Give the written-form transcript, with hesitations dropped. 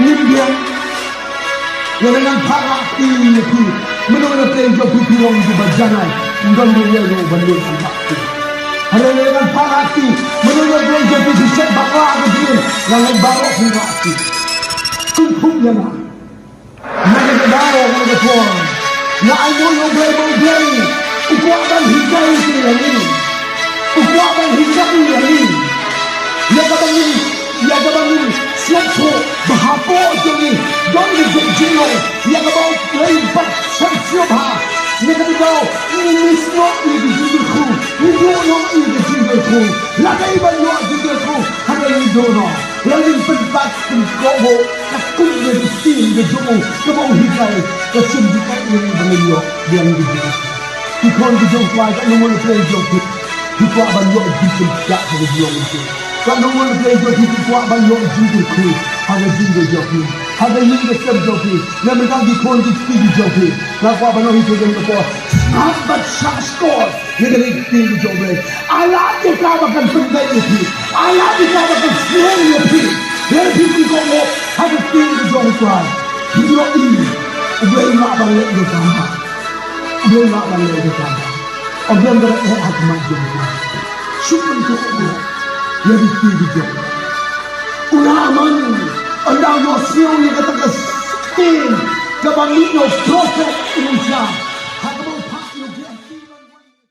Nimbiang yang parati itu menurut Raja Pikiwang di Bajangan dan Meriano Bandung Anakku. Ada yang parati menurut Raja Pikiwang bakla kecil yang barok hingga kumpul yang naga kedaro naga tuan na ayo yang blay ukuatan hingga ini ukuatan hingga ini ya kabangin siapa bahapo jadi doni jino ya kabau lebat siapa ya kabau ini semua ini hidupku ini hidupku lagi banyak hidupku ada hidup lagi pentas penkobo takut jadi tim kejumu kabau hikai kesimpulan ini beliau yang dijual ikon dijual kan nomor pelajar kita banyak dijejak beliau itu. Kalau orang belajar itu kuat banyak jiduku, ada jidu joki, ada jidu serjoki, yang mereka dikon di joki. Kalau kuat banyak itu yang mereka sahabat skor, yang jidu joki. Allah dikabarkan penting itu, Allah dikabarkan sering itu. Yang itu kau ada jidu joki. Hidup ini, udah nak balik ke kamar, udah nak balik ke kamar. Orang berhak macam syukur kepada yang dihidup. Ulaman anda masih yang kata kestin kebanyakan prophet Indonesia.